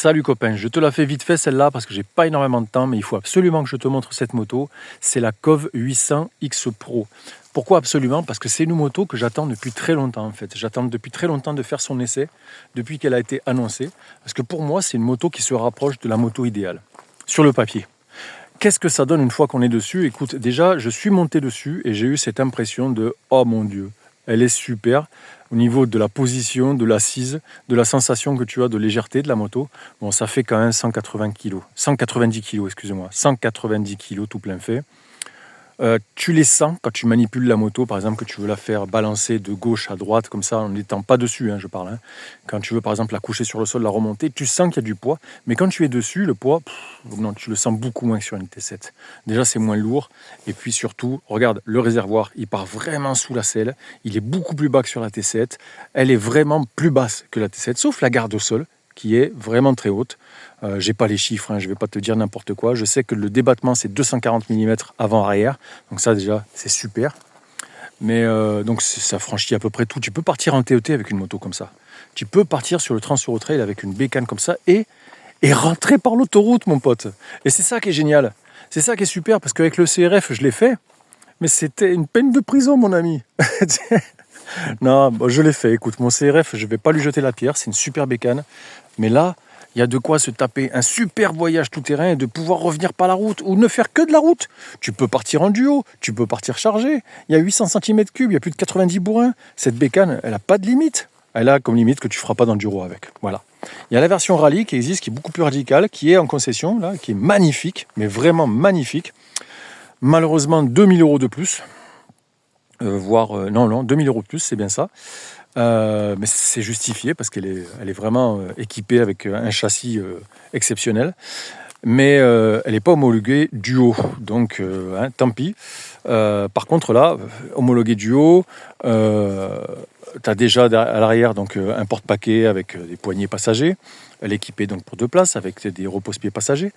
Salut copain, je te la fais vite fait celle-là parce que j'ai pas énormément de temps, mais il faut absolument que je te montre cette moto. C'est la COV 800 X Pro. Pourquoi absolument? Parce que c'est une moto que j'attends depuis très longtemps en fait. J'attends depuis très longtemps de faire son essai, depuis qu'elle a été annoncée. Parce que pour moi, c'est une moto qui se rapproche de la moto idéale, sur le papier. Qu'est-ce que ça donne une fois qu'on est dessus? Écoute, déjà, je suis monté dessus et j'ai eu cette impression de « Oh mon Dieu !» Elle est super au niveau de la position, de l'assise, de la sensation que tu as de légèreté de la moto. Bon, ça fait quand même 180 kg, 190 kg, excusez-moi, 190 kg tout plein fait. Tu les sens quand tu manipules la moto, par exemple, que tu veux la faire balancer de gauche à droite, comme ça, en n'étant pas dessus, je parle. Quand tu veux, par exemple, la coucher sur le sol, la remonter, tu sens qu'il y a du poids. Mais quand tu es dessus, le poids, non, tu le sens beaucoup moins que sur une T7. Déjà, c'est moins lourd. Et puis surtout, regarde, le réservoir, il part vraiment sous la selle. Il est beaucoup plus bas que sur la T7. Elle est vraiment plus basse que la T7, sauf la garde au sol, qui est vraiment très haute. J'ai pas les chiffres, je vais pas te dire n'importe quoi. Je sais que le débattement c'est 240 mm avant-arrière, donc ça déjà c'est super. Mais donc ça franchit à peu près tout. Tu peux partir en TET avec une moto comme ça. Tu peux partir sur le Trans-Euro-Trail avec une bécane comme ça et rentrer par l'autoroute, mon pote. Et c'est ça qui est génial. C'est ça qui est super parce qu'avec le CRF je l'ai fait, mais c'était une peine de prison, mon ami. Non, bon, je l'ai fait. Écoute, mon CRF, je vais pas lui jeter la pierre. C'est une super bécane. Mais là, il y a de quoi se taper un super voyage tout-terrain et de pouvoir revenir par la route ou ne faire que de la route. Tu peux partir en duo, tu peux partir chargé. Il y a 800 cm3, il y a plus de 90 bourrins. Cette bécane, elle n'a pas de limite. Elle a comme limite que tu ne feras pas d'enduro avec. Voilà. Il y a la version rallye qui existe, qui est beaucoup plus radicale, qui est en concession, là, qui est magnifique, mais vraiment magnifique. Malheureusement, 2000 € de plus. Voire, non, 2000 € de plus, c'est bien ça. Mais c'est justifié parce qu'elle est vraiment équipée avec un châssis exceptionnel. Mais elle n'est pas homologuée duo, donc tant pis. Par contre là, homologuée duo, tu as déjà à l'arrière donc, un porte-paquet avec des poignées passagers. Elle est équipée donc pour 2 places avec des repose-pieds passagers.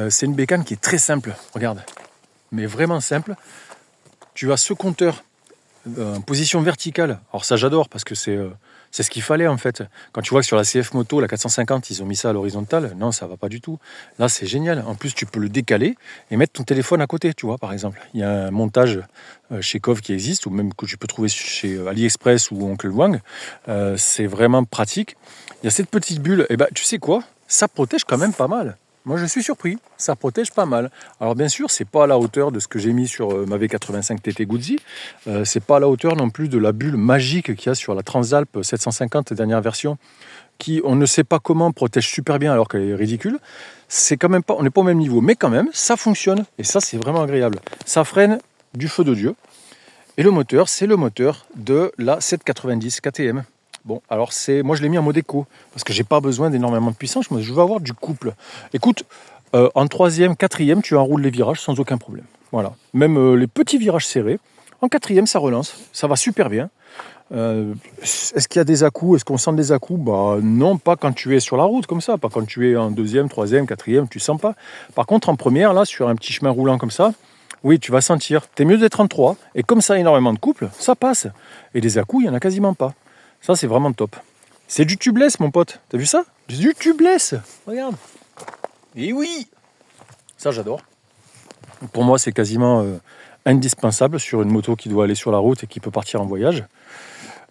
C'est une bécane qui est très simple, regarde, mais vraiment simple. Tu as ce compteur en position verticale. Alors ça j'adore parce que c'est ce qu'il fallait en fait. Quand tu vois que sur la CF Moto, la 450, ils ont mis ça à l'horizontale, non ça va pas du tout. Là c'est génial. En plus tu peux le décaler et mettre ton téléphone à côté, tu vois par exemple. Il y a un montage chez COV qui existe ou même que tu peux trouver chez AliExpress ou Oncle Wang. C'est vraiment pratique. Il y a cette petite bulle, et tu sais quoi? Ça protège quand même pas mal. Moi, je suis surpris. Ça protège pas mal. Alors, bien sûr, c'est pas à la hauteur de ce que j'ai mis sur ma V85 TT Guzzi. C'est pas à la hauteur non plus de la bulle magique qu'il y a sur la Transalp 750 dernière version, qui, on ne sait pas comment, protège super bien alors qu'elle est ridicule. C'est quand même pas, on n'est pas au même niveau, mais quand même, ça fonctionne. Et ça, c'est vraiment agréable. Ça freine du feu de Dieu. Et le moteur, c'est le moteur de la 790 KTM. Bon, alors moi je l'ai mis en mode éco, parce que j'ai pas besoin d'énormément de puissance, je veux avoir du couple. Écoute, en 3e, 4e, tu enroules les virages sans aucun problème. Voilà, même les petits virages serrés, en 4e ça relance, ça va super bien. Est-ce qu'il y a des à-coups? Est-ce qu'on sent des à-coups? Non, pas quand tu es sur la route comme ça, pas quand tu es en 2e, 3e, 4e, tu sens pas. Par contre en première, là, sur un petit chemin roulant comme ça, oui, tu vas sentir. T'es mieux d'être en 3, et comme ça a énormément de couple, ça passe. Et des à-coups, il y en a quasiment pas. Ça, c'est vraiment top. C'est du tubeless, mon pote. T'as vu ça? Du tubeless. Regarde. Et oui. Ça, j'adore. Pour moi, c'est quasiment indispensable sur une moto qui doit aller sur la route et qui peut partir en voyage.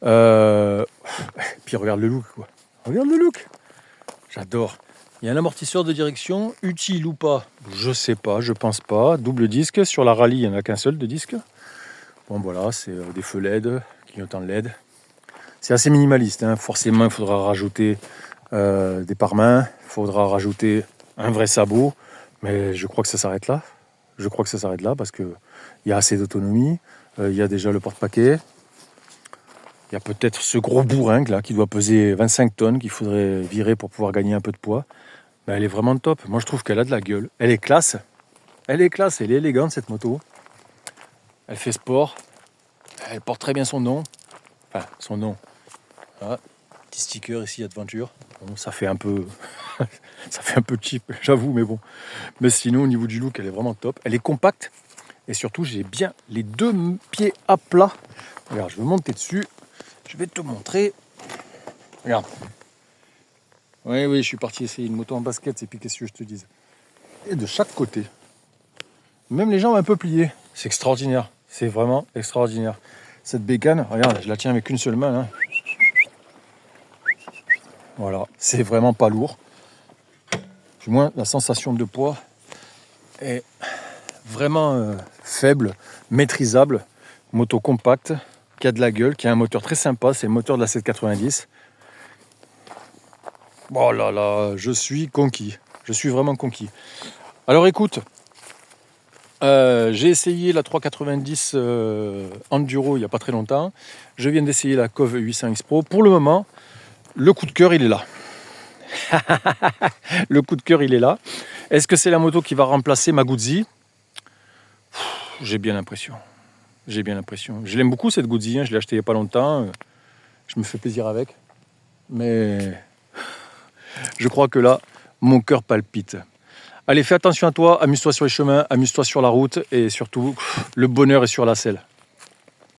Puis regarde le look, quoi. Regarde le look. J'adore. Il y a un amortisseur de direction, utile ou pas? Je sais pas, je pense pas. Double disque. Sur la rallye, il n'y en a qu'un seul de disque. Bon, voilà, c'est des feux LED, clignotants LED. C'est assez minimaliste, forcément il faudra rajouter des pare-mains, il faudra rajouter un vrai sabot, mais je crois que ça s'arrête là. Je crois que ça s'arrête là parce qu'il y a assez d'autonomie, il y a déjà le porte-paquet, il y a peut-être ce gros bourringue là qui doit peser 25 tonnes qu'il faudrait virer pour pouvoir gagner un peu de poids. Mais elle est vraiment top, moi je trouve qu'elle a de la gueule, elle est classe, elle est élégante cette moto, elle fait sport, elle porte très bien son nom, enfin son nom. Ah, petit sticker ici, Adventure. Bon, ça fait un peu cheap, j'avoue, mais bon. Mais sinon, au niveau du look, elle est vraiment top. Elle est compacte et surtout, j'ai bien les 2 pieds à plat. Regarde, je vais monter dessus. Je vais te montrer. Regarde. Oui, oui, je suis parti essayer une moto en basket, et puis qu'est-ce que je te dise. Et de chaque côté. Même les jambes un peu pliées. C'est extraordinaire. C'est vraiment extraordinaire. Cette bécane, regarde, je la tiens avec une seule main. Hein. Voilà, c'est vraiment pas lourd. Du moins, la sensation de poids est vraiment faible, maîtrisable. Moto compacte, qui a de la gueule, qui a un moteur très sympa. C'est le moteur de la 790. Oh là là, je suis conquis. Je suis vraiment conquis. Alors écoute, j'ai essayé la 390 Enduro il n'y a pas très longtemps. Je viens d'essayer la COV 800 X Pro. Pour le moment, le coup de cœur, il est là. Le coup de cœur, il est là. Est-ce que c'est la moto qui va remplacer ma Guzzi? J'ai bien l'impression. J'ai bien l'impression. Je l'aime beaucoup cette Guzzi. Je l'ai achetée il n'y a pas longtemps. Je me fais plaisir avec. Mais je crois que là, mon cœur palpite. Allez, fais attention à toi, amuse-toi sur les chemins, amuse-toi sur la route et surtout, le bonheur est sur la selle.